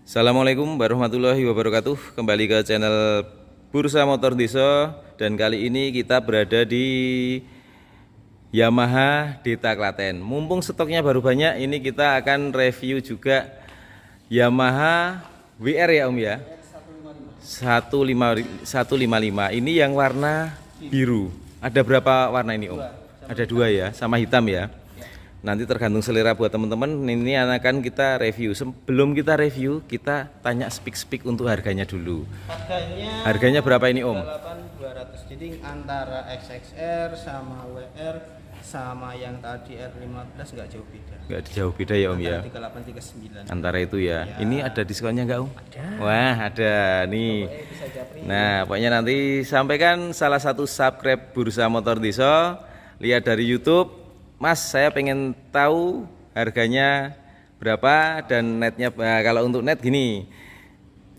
Assalamualaikum warahmatullahi wabarakatuh. Kembali ke channel Bursa Motor Desa. Dan kali ini kita berada di Yamaha Deta Klaten. Mumpung stoknya baru banyak, ini kita akan review juga Yamaha WR ya Om ya, 155. Ini yang warna biru. Ada berapa warna ini Om? Ada dua ya, sama hitam ya. Nanti tergantung selera buat teman-teman. Ini akan kita review. Sebelum kita review, kita tanya speak untuk harganya dulu. Harganya berapa ini Om? 8.200. Jadi antara XXR sama WR sama yang tadi R15 nggak jauh beda. Nggak jauh beda ya Om ya. 3839. Antara itu ya. Ini ada diskonnya nggak Om? Ada. Wah ada nih. Nah pokoknya nanti sampaikan salah satu subscribe Bursa Motor Desa. Lihat dari YouTube. Mas, saya pengen tahu harganya berapa dan netnya. Nah, kalau untuk net gini,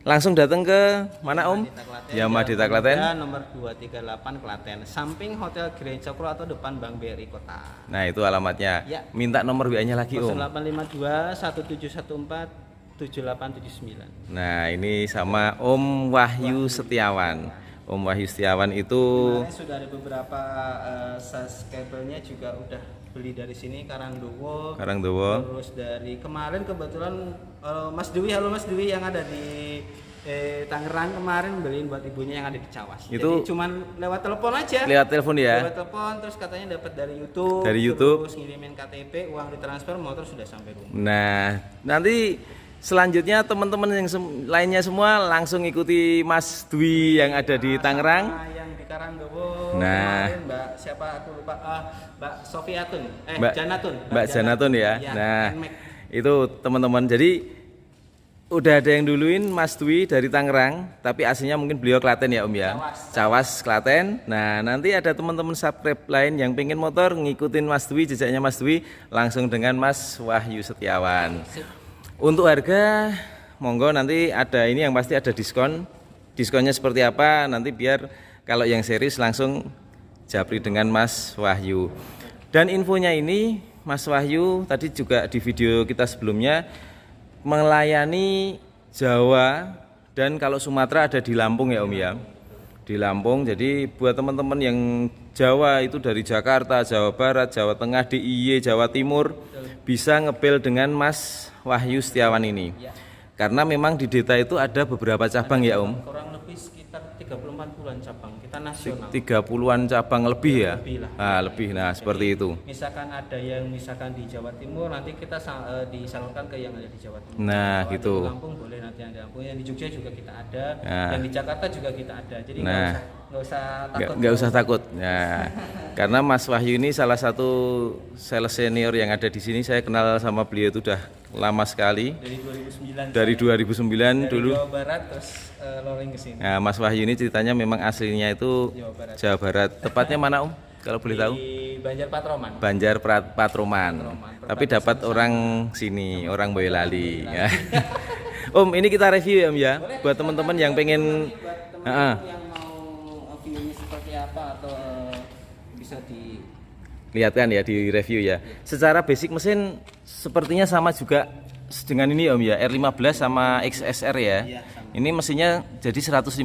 langsung datang ke mana Om? Yamaha Deta Klaten. Nomor 238 Klaten, samping Hotel Grand Cokro atau depan Bank BRI Kota. Nah itu alamatnya. Ya. Minta nomor WA-nya lagi Om. 0852 1714 7879. Nah ini sama Om Wahyu Setiawan. Om Wahyu Setiawan itu Kemarin sudah ada beberapa subscribernya juga udah beli dari sini, Karangdowo. Terus dari kemarin kebetulan Mas Dwi, halo Mas Dwi yang ada di Tangerang, kemarin beliin buat ibunya yang ada di Cawas. Itu jadi cuman lewat telepon aja. Lewat telepon ya. Lewat telepon, terus katanya dapat dari YouTube. Dari YouTube. Terus ngirimin KTP, uang ditransfer, motor sudah sampai rumah. Nah, nanti selanjutnya teman-teman yang lainnya semua langsung ikuti Mas Dwi yang ada di Tangerang. Yang di Karangdowo. Nah, kemarin Mbak siapa aku lupa, Mbak Sofiatun, Janatun. Mbak Janatun ya. Ya, nah, NMAX. itu teman-teman. Jadi udah ada yang duluin Mas Dwi dari Tangerang, tapi aslinya mungkin beliau Klaten ya Om ya. Cawas Klaten. Nah, nanti ada teman-teman subscribe lain yang pengen motor ngikutin Mas Dwi, jejaknya Mas Dwi, langsung dengan Mas Wahyu Setiawan. Untuk harga, monggo nanti ada ini yang pasti ada diskon. Diskonnya seperti apa? Nanti biar kalau yang series langsung japri dengan Mas Wahyu. Dan infonya ini, Mas Wahyu tadi juga di video kita sebelumnya melayani Jawa dan kalau Sumatera ada di Lampung ya Om ya. Di Lampung, jadi buat teman-teman yang Jawa itu dari Jakarta, Jawa Barat, Jawa Tengah, DIY, Jawa Timur bisa ngebel dengan Mas Wahyu Setiawan ini. Karena memang di Deta itu ada beberapa cabang ya Om. Kurang lebih sekitar 34-an cabang. Kita nasional. 30-an cabang lebih ya. Lebih lah. Nah, lebih. Nah, seperti itu. Misalkan ada yang di Jawa Timur, nanti kita disalurkan ke yang ada di Jawa Timur. Nah, kalau gitu. di Lampung boleh nanti yang di Lampung, yang di Jogja juga kita ada, Nah. yang di Jakarta juga kita ada. Jadi Nah. nggak usah takut. Nggak usah takut. Nah, karena Mas Wahyu ini salah satu sales senior yang ada di sini. Saya kenal sama beliau itu udah lama sekali. Dari 2009. Dari 2009 dari dulu. Jawa Barat terus loreng ke sini. Nah, Mas Wahyu ini ceritanya memang aslinya itu Jawa Barat. Tepatnya mana Om? Kalau boleh tahu? Di Banjar Patroman. Banjar Patroman. Tapi dapat orang sini, orang Boyolali. Ya. Om, ini kita review ya Om ya. Buat teman-teman yang pengen Buat teman-teman yang mau view-nya seperti apa atau bisa lihatkan ya di review ya. Secara basic mesin sepertinya sama juga dengan ini Om ya, R15 sama XSR ya. Ini mesinnya jadi 155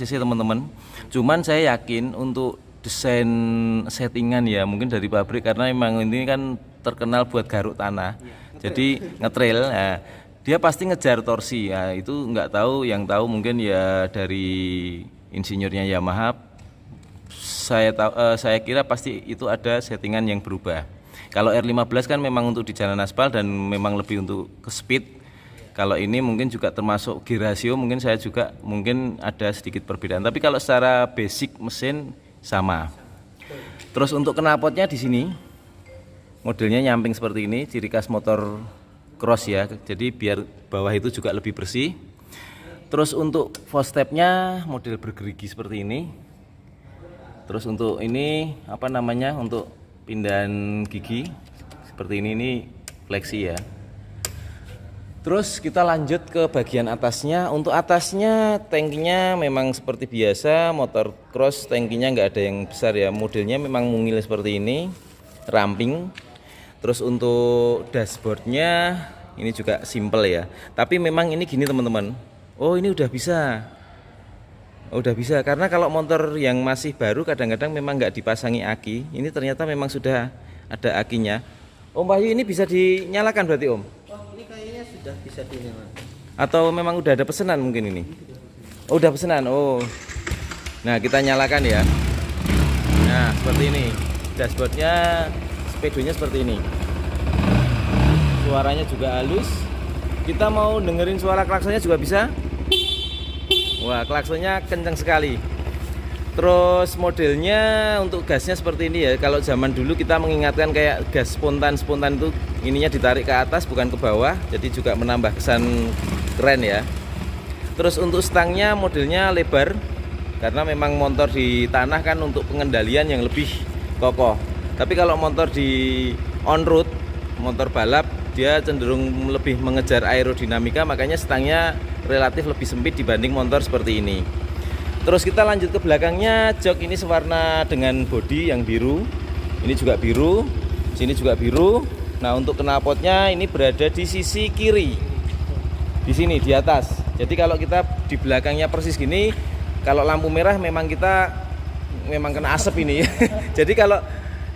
cc teman-teman. Cuman saya yakin untuk desain settingan ya mungkin dari pabrik karena memang ini kan terkenal buat garuk tanah. Jadi ngetrail. Nah, dia pasti ngejar torsi. Nah, itu nggak tahu, yang tahu mungkin ya dari insinyurnya Yamaha. Saya kira pasti itu ada settingan yang berubah. Kalau R15 kan memang untuk di jalan aspal dan memang lebih untuk ke speed. Kalau ini mungkin juga termasuk gear ratio, mungkin saya juga mungkin ada sedikit perbedaan. Tapi kalau secara basic mesin sama. Terus untuk knalpotnya di sini modelnya nyamping seperti ini, ciri khas motor cross ya. Jadi biar bawah itu juga lebih bersih. Terus untuk footstepnya model bergerigi seperti ini. Terus untuk ini apa namanya, untuk pindahan gigi seperti ini fleksi ya. Terus kita lanjut ke bagian atasnya. Untuk atasnya tangkinya memang seperti biasa motor cross, tangkinya nggak ada yang besar ya. Modelnya memang mungil seperti ini, ramping. Terus untuk dashboardnya ini juga simple ya. Tapi memang ini gini teman-teman. Oh ini udah bisa. Udah bisa, karena kalau motor yang masih baru kadang-kadang memang nggak dipasangi aki. Ini ternyata memang sudah ada akinya. Om Wahyu, ini bisa dinyalakan berarti Om? Oh ini kayaknya sudah bisa dinyalakan. Atau memang udah ada pesanan mungkin ini? Oh udah pesanan, oh. Nah kita nyalakan ya. Nah seperti ini. Dashboardnya, speedonya seperti ini. Suaranya juga halus. Kita mau dengerin suara klaksonnya juga bisa. Wah klaksonnya kencang sekali. Terus modelnya untuk gasnya seperti ini ya. Kalau zaman dulu kita mengingatkan kayak gas spontan itu ininya ditarik ke atas bukan ke bawah, jadi juga menambah kesan keren ya. Terus untuk stangnya modelnya lebar, karena memang motor di tanah kan untuk pengendalian yang lebih kokoh. Tapi kalau motor di on road, motor balap, dia cenderung lebih mengejar aerodinamika, makanya stangnya relatif lebih sempit dibanding motor seperti ini. Terus kita lanjut ke belakangnya. Jok ini sewarna dengan bodi yang biru. Ini juga biru, sini juga biru. Nah untuk knalpotnya ini berada di sisi kiri, di sini di atas. Jadi kalau kita di belakangnya persis gini, kalau lampu merah memang kita memang kena asap ini. Jadi kalau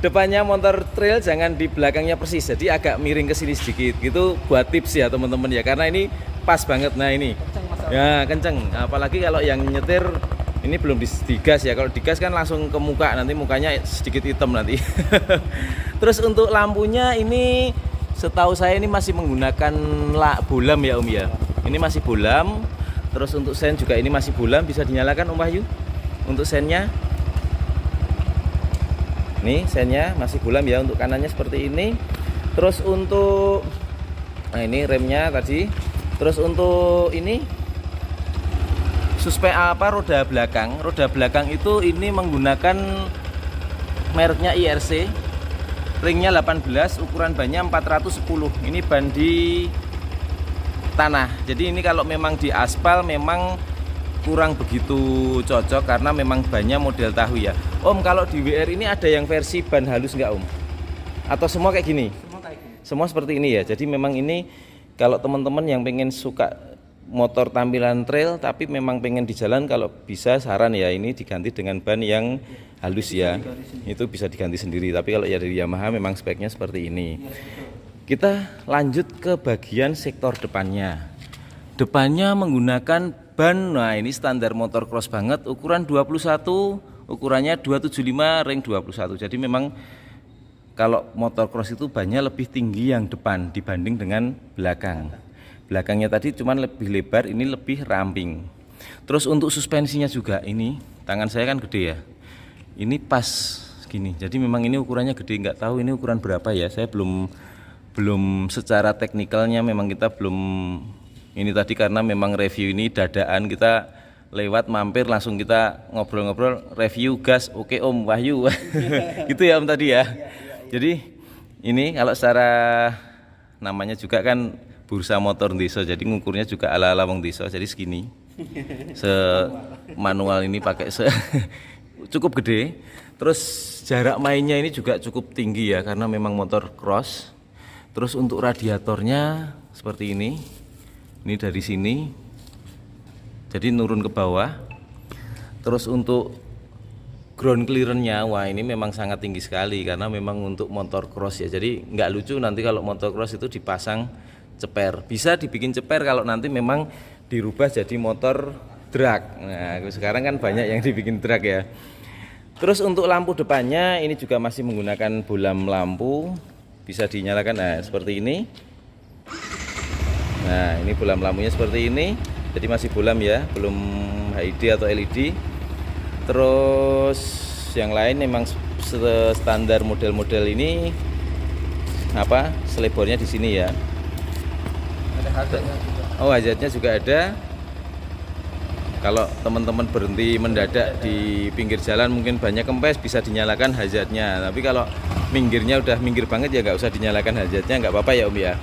depannya motor trail jangan di belakangnya persis, jadi agak miring ke sini sedikit. Gitu buat tips ya teman-teman ya, karena ini pas banget. Nah ini ya kenceng, apalagi kalau yang nyetir ini belum digas ya. Kalau digas kan langsung ke muka, nanti mukanya sedikit hitam nanti. Terus untuk lampunya ini setahu saya ini masih menggunakan bolam ya Om ya. Ini masih bolam. Terus untuk sen juga ini masih bolam, bisa dinyalakan Om Wahyu untuk sennya. Nih sennya masih bolam ya, untuk kanannya seperti ini. Terus untuk nah ini remnya tadi. Terus untuk ini roda belakang itu ini menggunakan mereknya IRC, ringnya 18, ukuran bannya 410. Ini ban di tanah, jadi ini kalau memang di aspal memang kurang begitu cocok karena memang bannya model tahu ya. Om, kalau di WR ini ada yang versi ban halus nggak Om? Atau semua kayak gini? Semua seperti ini ya. Jadi memang ini kalau teman-teman yang pengen suka motor tampilan trail tapi memang pengen di jalan, kalau bisa saran ya ini diganti dengan ban yang halus ya. Itu bisa diganti sendiri. Tapi kalau ya dari Yamaha memang speknya seperti ini. Kita lanjut ke bagian sektor depannya. Depannya menggunakan ban, nah ini standar motor cross banget, ukuran 21, ukurannya 275 ring 21. Jadi memang kalau motor cross itu bannya lebih tinggi yang depan dibanding dengan belakang. Belakangnya tadi cuman lebih lebar, ini lebih ramping. Terus untuk suspensinya juga, ini tangan saya kan gede ya, ini pas gini. Jadi memang ini ukurannya gede, nggak tahu ini ukuran berapa ya. Saya belum secara teknikalnya memang kita belum ini tadi, karena memang review ini dadaan, kita lewat mampir langsung kita ngobrol-ngobrol, review gas, oke Om Wahyu. Gitu ya Om tadi ya. Jadi ini kalau secara namanya juga kan bursa motor desa, jadi ngukurnya juga ala-ala wong desa, jadi segini. Manual ini pakai cukup gede. Terus jarak mainnya ini juga cukup tinggi ya, karena memang motor cross. Terus untuk radiatornya seperti ini dari sini, jadi nurun ke bawah. Terus untuk ground clearance-nya, wah ini memang sangat tinggi sekali karena memang untuk motor cross ya. Jadi nggak lucu nanti kalau motor cross itu dipasang ceper. Bisa dibikin ceper kalau nanti memang dirubah jadi motor drag. Nah sekarang kan banyak yang dibikin drag ya. Terus untuk lampu depannya ini juga masih menggunakan bolam lampu, bisa dinyalakan. Nah seperti ini. Nah ini bolam lampunya seperti ini, jadi masih bolam ya, belum HID atau LED. Terus yang lain memang standar model-model ini selebornya di sini ya. Ada hazardnya juga. Oh hazardnya juga ada. Kalau teman-teman berhenti mendadak di pinggir jalan mungkin banyak kempes, bisa dinyalakan hazardnya. Tapi kalau minggirnya udah minggir banget ya nggak usah dinyalakan hazardnya, nggak apa-apa ya Om ya.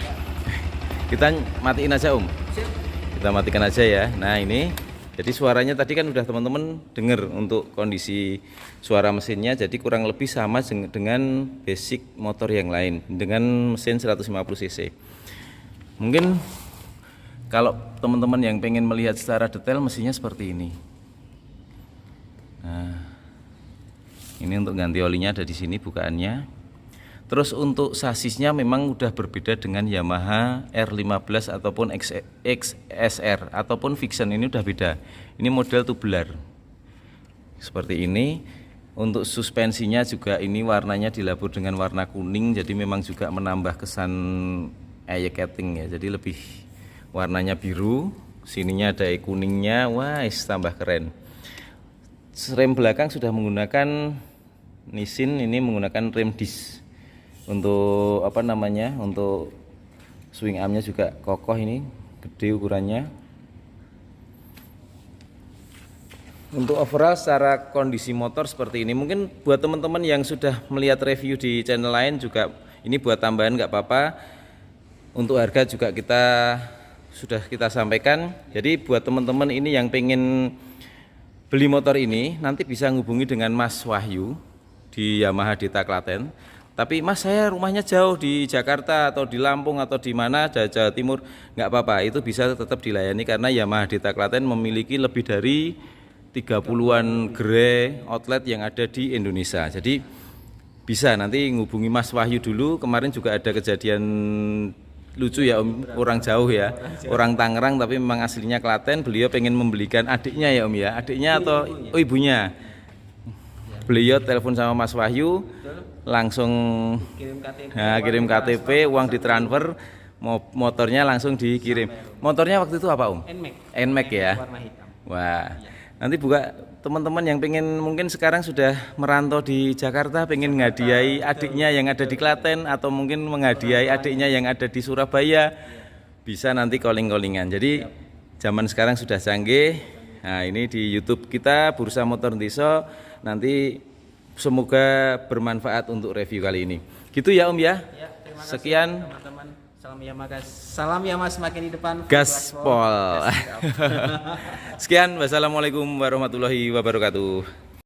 Kita matiin aja Om. Kita matikan aja ya. Nah ini, jadi suaranya tadi kan udah teman-teman dengar untuk kondisi suara mesinnya. Jadi kurang lebih sama dengan basic motor yang lain dengan mesin 150 cc. Mungkin kalau teman-teman yang pengen melihat secara detail mesinnya seperti ini. Nah, ini untuk ganti olinya ada di sini bukaannya. Terus untuk sasisnya memang udah berbeda dengan Yamaha R15 ataupun XSR ataupun Vixion, ini udah beda. Ini model tubular. Seperti ini. Untuk suspensinya juga ini warnanya dilabur dengan warna kuning, jadi memang juga menambah kesan eye catting ya. Jadi lebih warnanya biru, sininya ada kuningnya, wah tambah keren. Rem belakang sudah menggunakan Nissin, ini menggunakan rem disc. Untuk apa namanya, untuk swing armnya juga kokoh, ini gede ukurannya. Untuk overall secara kondisi motor seperti ini. Mungkin buat teman-teman yang sudah melihat review di channel lain juga ini buat tambahan nggak apa-apa. Untuk harga juga sudah kita sampaikan. Jadi buat teman-teman ini yang pengen beli motor ini, nanti bisa menghubungi dengan Mas Wahyu di Yamaha Dita Klaten. Tapi Mas, saya rumahnya jauh di Jakarta atau di Lampung atau di mana, Jawa Timur, nggak apa-apa, itu bisa tetap dilayani karena Yamaha Dita Klaten memiliki lebih dari 30-an gerai outlet yang ada di Indonesia. Jadi bisa nanti ngubungi Mas Wahyu dulu. Kemarin juga ada kejadian lucu ya Om, orang jauh ya, orang Tangerang tapi memang aslinya Klaten. Beliau pengen membelikan adiknya ya Om ya, adiknya atau ibunya. Beliau telepon sama Mas Wahyu, langsung kirim KTP, uang ditransfer, motornya langsung dikirim. Motornya waktu itu apa Om? NMAX ya. Warna hitam. Wah, nanti buka teman-teman yang pengen mungkin sekarang sudah merantau di Jakarta, pengen ngadiai adiknya yang ada di Klaten atau mungkin menghadiahi adiknya yang ada di Surabaya, bisa nanti calling-callingan. Jadi zaman sekarang sudah canggih. Nah, ini di YouTube kita Bursa Motor Ntiso. Nanti semoga bermanfaat untuk review kali ini. Gitu ya Om ya. Terima kasih, Sekian. teman-teman. Salam Yamaha semakin di depan. Gaspol. Sekian, wassalamualaikum warahmatullahi wabarakatuh.